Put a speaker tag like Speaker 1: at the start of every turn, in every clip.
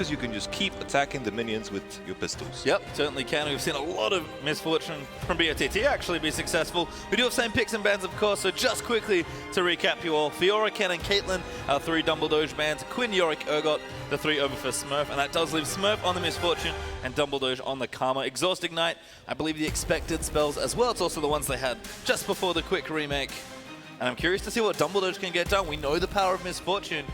Speaker 1: You can just keep attacking the minions with your pistols.
Speaker 2: Yep, certainly can. We've seen a lot of misfortune from BOTT actually be successful. We do have same picks and bans, of course, so just quickly to recap you all. Fiora, Ken, and Caitlyn, our 3 Dumbledoge bans. Quinn, Yorick, Urgot, the 3 over for Smurf. And that does leave Smurf on the misfortune and Dumbledoge on the Karma. Exhaust Ignite, I believe the expected spells as well. It's also the ones they had just before the quick remake. And I'm curious to see what Dumbledoge can get done. We know the power of misfortune.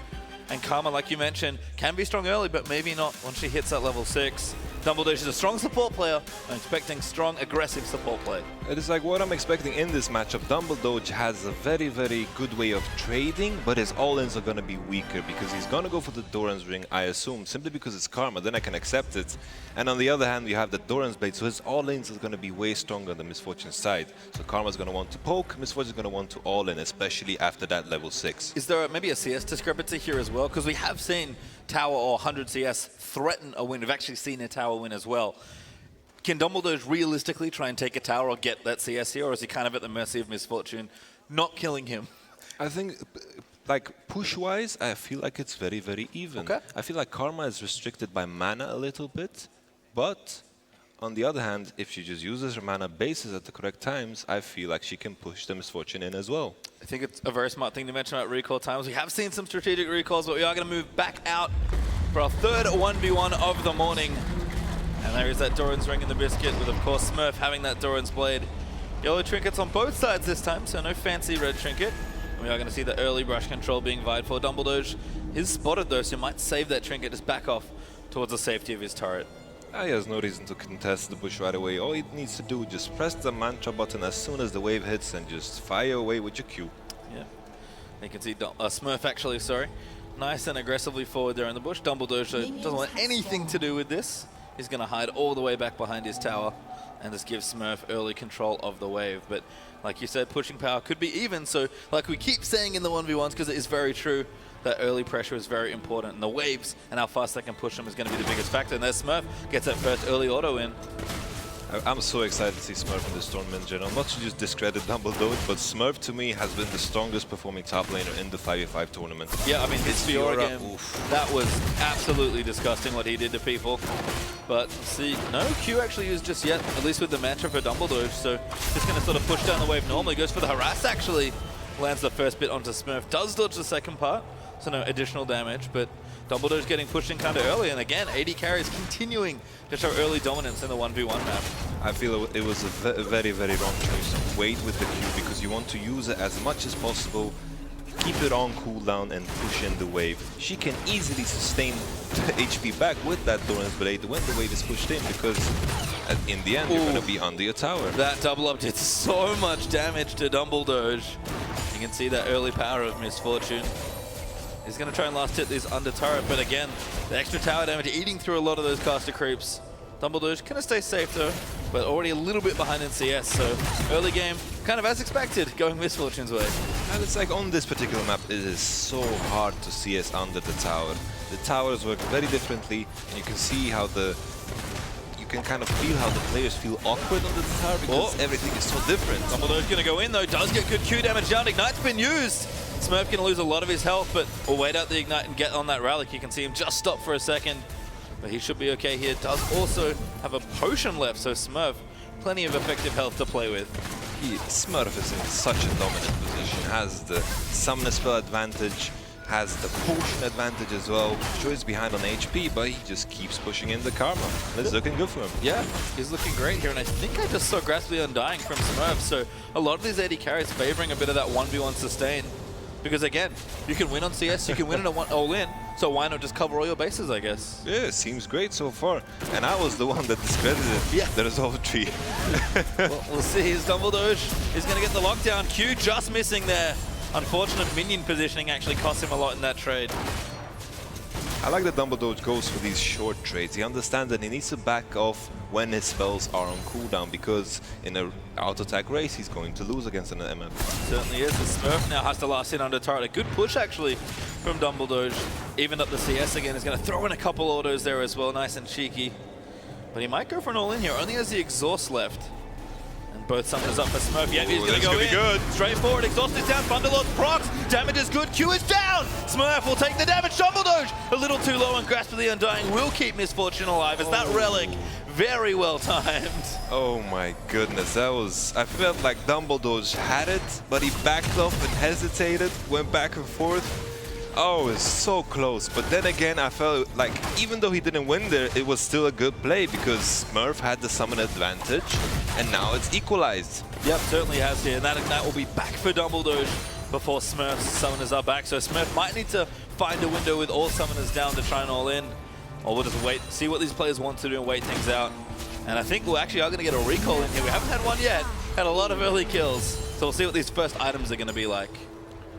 Speaker 2: And Karma, like you mentioned, can be strong early, but maybe not once she hits that level 6. Dumbledoge is a strong support player. I'm expecting strong, aggressive support play.
Speaker 1: It is like what I'm expecting in this matchup. Dumbledoge has a very, very good way of trading, but his all-ins are going to be weaker because he's going to go for the Doran's Ring, I assume, simply because it's Karma. Then I can accept it. And on the other hand, you have the Doran's Blade, so his all-ins is going to be way stronger than Misfortune's side. So Karma's going to want to poke, Misfortune's going to want to all-in, especially after that level 6.
Speaker 2: Is there maybe a CS discrepancy here as well? Because we have seen Tower or 100 CS threaten a win. We've actually seen a Tower win as well. Can Dumbledoge realistically try and take a Tower or get that CS here, or is he kind of at the mercy of Misfortune not killing him?
Speaker 1: I think, like, push-wise, I feel like it's very, very even.
Speaker 2: Okay.
Speaker 1: I feel like Karma is restricted by mana a little bit, but on the other hand, if she just uses her mana bases at the correct times, I feel like she can push the Misfortune in as well.
Speaker 2: I think it's a very smart thing to mention about recall times. We have seen some strategic recalls, but we are going to move back out for our third 1v1 of the morning. And there is that Doran's Ring in the biscuit, with, of course, Smurf having that Doran's Blade. Yellow trinkets on both sides this time, so no fancy red trinket. And we are going to see the early brush control being vied for. Dumbledoge is spotted, though, so he might save that trinket, just back off towards the safety of his turret.
Speaker 1: He has no reason to contest the bush right away. All he needs to do is just press the mantra button as soon as the wave hits and just fire away with your Q.
Speaker 2: Yeah. You can see Smurf, actually, sorry. Nice and aggressively forward there in the bush. Dumbledoge doesn't want anything to do with this. He's going to hide all the way back behind his tower and just give Smurf early control of the wave. But like you said, pushing power could be even. So like we keep saying in the 1v1s, because it is very true, that early pressure is very important. And the waves and how fast they can push them is going to be the biggest factor. And there Smurf gets that first early auto in.
Speaker 1: I'm so excited to see Smurf in this tournament in general. Not to just discredit Dumbledoge, but Smurf to me has been the strongest performing top laner in the 5v5 tournament.
Speaker 2: Yeah, I mean, his Fiora game,
Speaker 1: oof.
Speaker 2: That was absolutely disgusting what he did to people. But see, no Q actually used just yet, at least with the mantra for Dumbledoge. So just going to sort of push down the wave normally. Goes for the harass actually. Lands the first bit onto Smurf. Does dodge the second part, so no additional damage. But Dumbledoge getting pushed in kind of early. And again, AD carries continuing to show early dominance in the 1v1 map.
Speaker 1: I feel it was a very, very wrong choice. Wait with the Q because you want to use it as much as possible. Keep it on cooldown and push in the wave. She can easily sustain the HP back with that Doran's Blade when the wave is pushed in, because in the end you're going to be under your tower.
Speaker 2: That double up did so much damage to Dumbledoge. You can see that early power of Misfortune. He's going to try and last hit these under turret, but again, the extra tower damage eating through a lot of those caster creeps. Dumbledoge going to stay safe though, but already a little bit behind in CS, so early game, kind of as expected, going Misfortune's way.
Speaker 1: And it's like on this particular map, it is so hard to CS under the tower. The towers work very differently, and you can see how you can kind of feel how the players feel awkward under the tower because everything is so different.
Speaker 2: Dumbledoge's going to go in though, does get good Q damage down, Ignite's been used. Smurf going to lose a lot of his health, but we'll wait out the Ignite and get on that relic. You can see him just stop for a second. But he should be okay here. Does also have a potion left, so Smurf, plenty of effective health to play with.
Speaker 1: Smurf is in such a dominant position, has the summoner spell advantage, has the potion advantage as well. Sure, he's behind on HP, but he just keeps pushing in the Karma. It's looking good for him.
Speaker 2: Yeah, he's looking great here, and I think I just saw Grasply Undying from Smurf, so a lot of these AD carries favoring a bit of that 1v1 sustain. Because again, you can win on CS, you can win in a all-in, so why not just cover all your bases, I guess?
Speaker 1: Yeah, it seems great so far. And I was the one that discredited the resolve tree.
Speaker 2: Well, we'll see. His Dumbledoge is going to get the lockdown. Q just missing there. Unfortunate minion positioning actually cost him a lot in that trade.
Speaker 1: I like that Dumbledoge goes for these short trades. He understands that he needs to back off when his spells are on cooldown, because in an auto-attack race, he's going to lose against an MF.
Speaker 2: Certainly is. The Smurf now has to last in under turret. A good push, actually, from Dumbledoge. Even up the CS again. He's going to throw in a couple autos there as well. Nice and cheeky. But he might go for an all-in here. Only has the exhaust left. And both summoners up for Smurf. Yeah, he's going to go in. Good. Straight forward. Exhaust is down. Thunderlord procs. Damage is good. Q is down. down. Smurf will take the damage. Dumbledoge a little too low, and Grasp of the Undying will keep Misfortune alive as that relic very well timed.
Speaker 1: Oh my goodness, that was... I felt like Dumbledoge had it, but he backed off and hesitated, went back and forth. Oh, it's so close. But then again, I felt like even though he didn't win there, it was still a good play because Smurf had the summon advantage, and now it's equalized.
Speaker 2: Yep, certainly has here, and that will be back for Dumbledoge before Smurf's summoners are back. So Smurf might need to find a window with all summoners down to try and all in. Or we'll just wait, see what these players want to do and wait things out. And I think we actually are going to get a recall in here. We haven't had one yet. Had a lot of early kills. So we'll see what these first items are going to be like.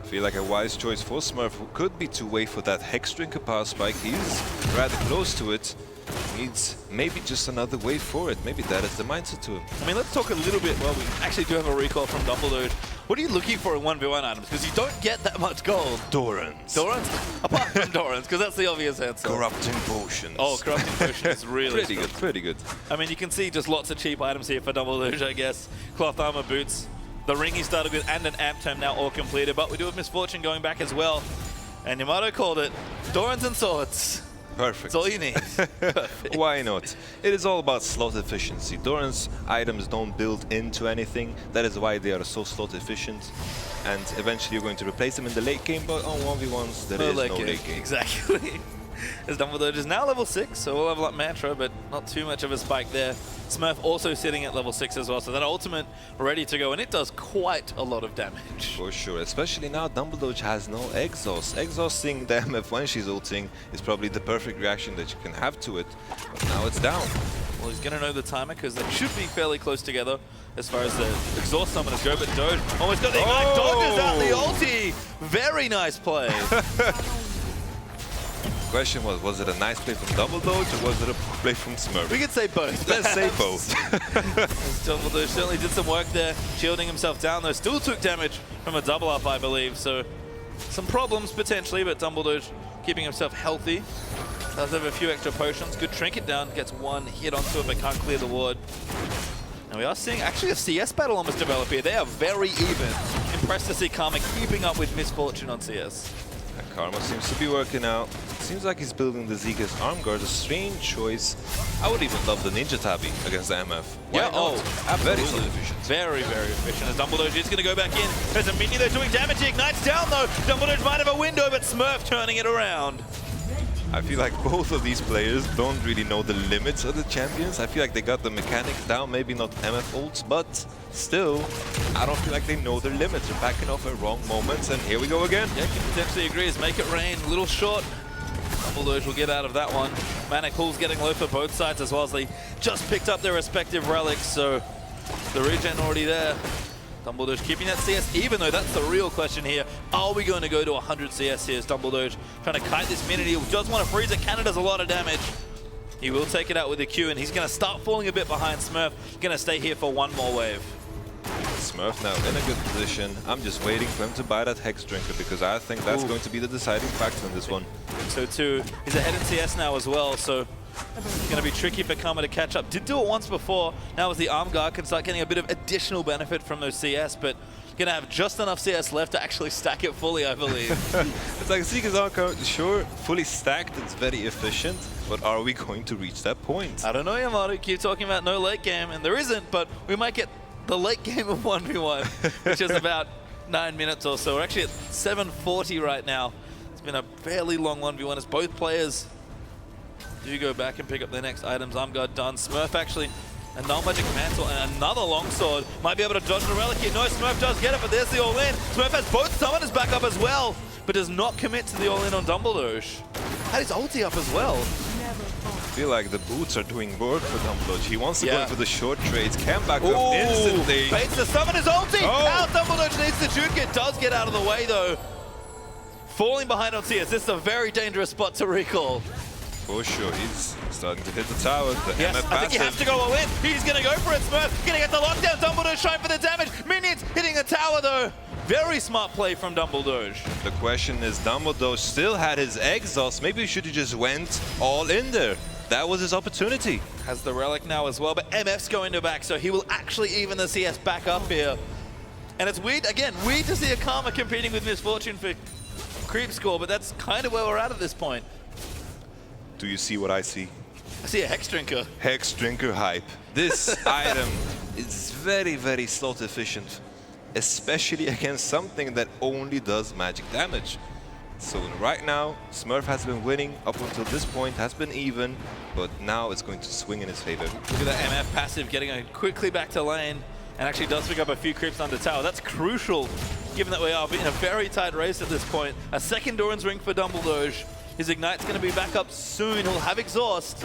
Speaker 1: I feel like a wise choice for Smurf could be to wait for that Hex Drinker power spike. He's rather close to it. Needs maybe just another wave for it. Maybe that is the mindset to him.
Speaker 2: I mean, let's talk a little bit. Well, we actually do have a recall from Dumbledoge. What are you looking for in 1v1 items? Because you don't get that much gold.
Speaker 1: Dorans.
Speaker 2: Dorans? Apart from Dorans, because that's the obvious answer.
Speaker 1: Corrupting potions.
Speaker 2: Oh, Corrupting Potion is really
Speaker 1: pretty good, pretty good.
Speaker 2: I mean, you can see just lots of cheap items here for Dumbledoge, I guess. Cloth armor, boots, the ring he started with, and an amp term now all completed. But we do have Misfortune going back as well. And Yamato called it Dorans and Swords.
Speaker 1: Perfect.
Speaker 2: That's all you need.
Speaker 1: Why not? It is all about slot efficiency. Doran's items don't build into anything. That is why they are so slot efficient. And eventually you're going to replace them in the late game, but on 1v1s there is no late game.
Speaker 2: Exactly. As Dumbledoge is now level 6, so we'll level up Mantra, but not too much of a spike there. Smurf also sitting at level 6 as well, so that ultimate ready to go, and it does quite a lot of damage.
Speaker 1: For sure, especially now Dumbledoge has no exhaust. Exhausting the MF when she's ulting is probably the perfect reaction that you can have to it, but now it's down.
Speaker 2: Well, he's going to know the timer because they should be fairly close together as far as the exhaust summoners go, but Doge almost got the ignite, dodges out the ulti. Very nice play.
Speaker 1: Question was it a nice play from Dumbledoge or was it a play from Smurf?
Speaker 2: We could say both.
Speaker 1: Let's say both.
Speaker 2: Dumbledoge certainly did some work there, shielding himself down though. Still took damage from a double up, I believe. So some problems potentially, but Dumbledoge keeping himself healthy. Does have a few extra potions. Good trinket down, gets one hit onto it but can't clear the ward. And we are seeing actually a CS battle almost develop here. They are very even. Impressed to see Karma keeping up with Misfortune on CS.
Speaker 1: And Karma seems to be working out. Seems like he's building the Zega's arm guard, a strange choice. I would even love the Ninja Tabi against the MF. Why
Speaker 2: yeah,
Speaker 1: not?
Speaker 2: oh,
Speaker 1: Very
Speaker 2: absolutely.
Speaker 1: efficient.
Speaker 2: Very, very efficient. As Dumbledoge is going to go back in. There's a mini, they're doing damage. He ignites down though. Dumbledoge might have a window, but Smurf turning it around.
Speaker 1: I feel like both of these players don't really know the limits of the champions. I feel like they got the mechanics down, maybe not MF ults, but still, I don't feel like they know their limits. They're backing off at wrong moments, and here we go again.
Speaker 2: Yeah, can potentially agree. Is make it rain, a little short. Dumbledoge will get out of that one. Manic Pool's getting low for both sides as well as they just picked up their respective relics, so the regen already there. Dumbledoge keeping that CS even though that's the real question here. Are we going to go to 100 CS here as Dumbledoge trying to kite this minute? He does want to freeze it. Canada does a lot of damage. He will take it out with the Q and he's going to start falling a bit behind Smurf. Going to stay here for one more wave.
Speaker 1: Smurf now in a good position. I'm just waiting for him to buy that Hex Drinker because I think that's going to be the deciding factor in this one.
Speaker 2: So too, he's ahead in CS now as well, so it's going to be tricky for Karma to catch up. Did do it once before. Now with the arm guard can start getting a bit of additional benefit from those CS, but going to have just enough CS left to actually stack it fully, I believe.
Speaker 1: It's like Zega's arm guard, sure, fully stacked, it's very efficient, but are we going to reach that point?
Speaker 2: I don't know, Yamato. Keep talking about no late game, and there isn't, but we might get the late game of 1v1, which is about 9 minutes or so. We're actually at 7:40 right now. It's been a fairly long 1v1 as both players do go back and pick up their next items. Arm guard done. Smurf actually a null magic mantle and another longsword. Might be able to dodge the relic here. No, Smurf does get it, but there's the all-in. Smurf has both summoners back up as well, but does not commit to the all-in on Dumbledoge. Had his ulti up as well.
Speaker 1: I feel like the boots are doing work for Dumbledoge. He wants to go for the short trades, can back up instantly.
Speaker 2: Baits the summoner's ulti! Out Dumbledoge needs to juke it. Does get out of the way though. Falling behind on CS. This is a very dangerous spot to recall.
Speaker 1: For sure, he's starting to hit the tower. The
Speaker 2: yes,
Speaker 1: MF
Speaker 2: I think he has to go all in. He's going to go for it, Smurf. Going to get the lockdown. Dumbledoge trying for the damage. Minions hitting the tower, though. Very smart play from Dumbledoge.
Speaker 1: The question is, Dumbledoge still had his exhaust. Maybe he should have just went all in there. That was his opportunity.
Speaker 2: Has the relic now as well, but MF's going to back, so he will actually even the CS back up here. And it's weird, again, weird to see a Karma competing with Misfortune for creep score, but that's kind of where we're at this point.
Speaker 1: Do you see what I see?
Speaker 2: I see a Hex Drinker.
Speaker 1: Hex Drinker hype. This item is very, very slot efficient, especially against something that only does magic damage. So right now, Smurf has been winning up until this point, has been even, but now it's going to swing in his favor.
Speaker 2: Look at that MF passive getting quickly back to lane, and actually does pick up a few creeps under tower. That's crucial, given that we are in a very tight race at this point. A second Doran's Ring for Dumbledoge. His Ignite's going to be back up soon. He'll have Exhaust.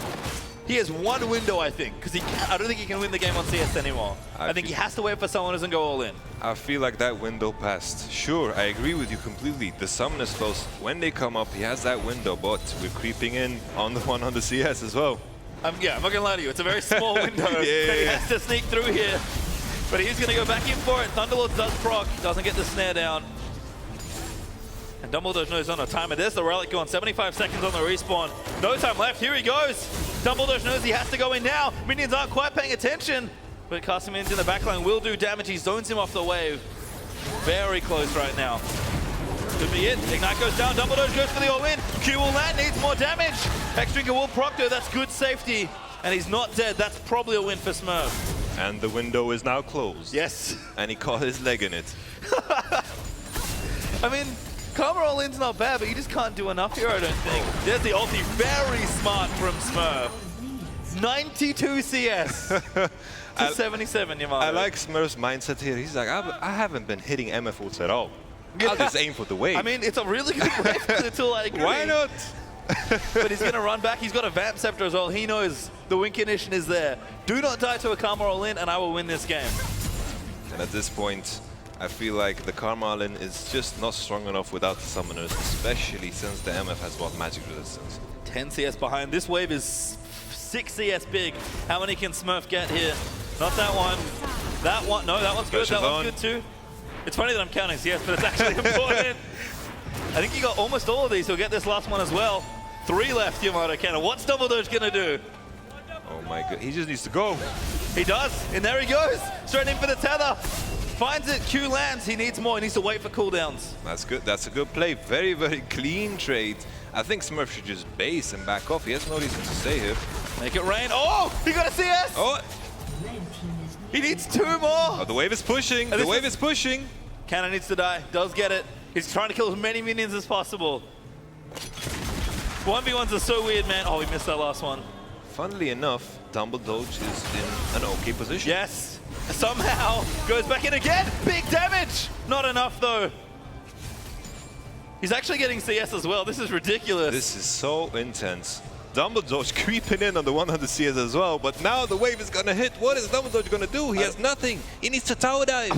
Speaker 2: He has one window, I think, because I don't think he can win the game on CS anymore. I think he has to wait for someone who doesn't go all in.
Speaker 1: I feel like that window passed. Sure, I agree with you completely. The summon is close. When they come up, he has that window, but we're creeping in on the one on the CS as well.
Speaker 2: Yeah, I'm not going to lie to you. It's a very small window that he has to sneak through here. But he's going to go back in for it. Thunderlord does proc, doesn't get the snare down. And Dumbledoge knows on a timer. There's the relic gone, 75 seconds on the respawn. No time left, here he goes. Dumbledoge knows he has to go in now. Minions aren't quite paying attention, but casting minions in the backline will do damage. He zones him off the wave. Very close right now. Could be it. Ignite goes down, Dumbledoge goes for the all-in. Q will land, needs more damage. Hex Drinker will proc though, that's good safety. And he's not dead, that's probably a win for Smurf.
Speaker 1: And the window is now closed.
Speaker 2: Yes.
Speaker 1: And he caught his leg in it.
Speaker 2: I mean, Karma all-in's not bad, but you just can't do enough here, I don't think. There's the ulti, very smart from Smurf. 92 CS to 77, Yamato.
Speaker 1: I like Smurf's mindset here. He's like, I haven't been hitting MF ults at all. I'll just aim for the wave.
Speaker 2: I mean, it's a really good wave tool, I agree.
Speaker 1: Why not?
Speaker 2: But he's going to run back. He's got a Vamp Scepter as well. He knows the win condition is there. Do not die to a Karma all-in, and I will win this game.
Speaker 1: And at this point, I feel like the Karma all-in is just not strong enough without the summoners, especially since the MF has bought magic resistance.
Speaker 2: 10 CS behind. This wave is 6 CS big. How many can Smurf get here? Not that one. That one. No, that one's good. That one's good too. It's funny that I'm counting CS, but it's actually important. I think he got almost all of these. He'll get this last one as well. 3 left, Yamato Cannon. What's Dumbledoge going to do?
Speaker 1: Oh my god, he just needs to go.
Speaker 2: He does, and there he goes. Straight in for the tether. Finds it, Q lands. He needs more. He needs to wait for cooldowns.
Speaker 1: That's good. That's a good play. Very, very clean trade. I think Smurf should just base and back off. He has no reason to stay here.
Speaker 2: Make it rain. Oh, he got a CS.
Speaker 1: Oh.
Speaker 2: He needs 2 more.
Speaker 1: Oh, the wave is pushing. The wave is pushing.
Speaker 2: Cannon needs to die. Does get it. He's trying to kill as many minions as possible. 1v1s are so weird, man. Oh, we missed that last one.
Speaker 1: Funnily enough, Dumbledoge is in an okay position.
Speaker 2: Yes. Somehow goes back in again. Big damage. Not enough, though. He's actually getting CS as well. This is ridiculous.
Speaker 1: This is so intense. Dumbledoge creeping in on the 100 CS as well, but now the wave is gonna hit. What is Dumbledoge gonna do? He has nothing. He needs to tower dive.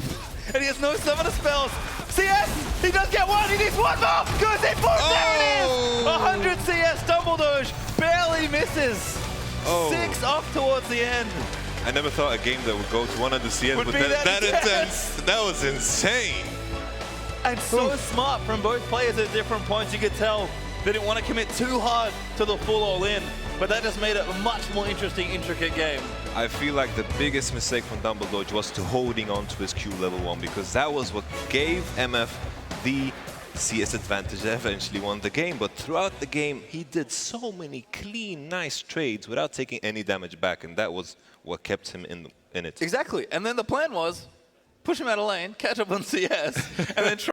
Speaker 2: And he has no summoner spells. CS! He does get one! He needs one more! Goes in for it! There it is! 100 CS Dumbledoge barely misses. 6 off towards the end.
Speaker 1: I never thought a game that would go to 100 CS would be that intense. That was insane.
Speaker 2: And so smart from both players at different points. You could tell they didn't want to commit too hard to the full all-in, but that just made it a much more interesting, intricate game.
Speaker 1: I feel like the biggest mistake from Dumbledoge was to holding on to his Q level 1, because that was what gave MF the CS advantage that eventually won the game. But throughout the game, he did so many clean, nice trades without taking any damage back, and that was what kept him in it.
Speaker 2: Exactly. And then the plan was push him out of lane, catch up on CS, and then try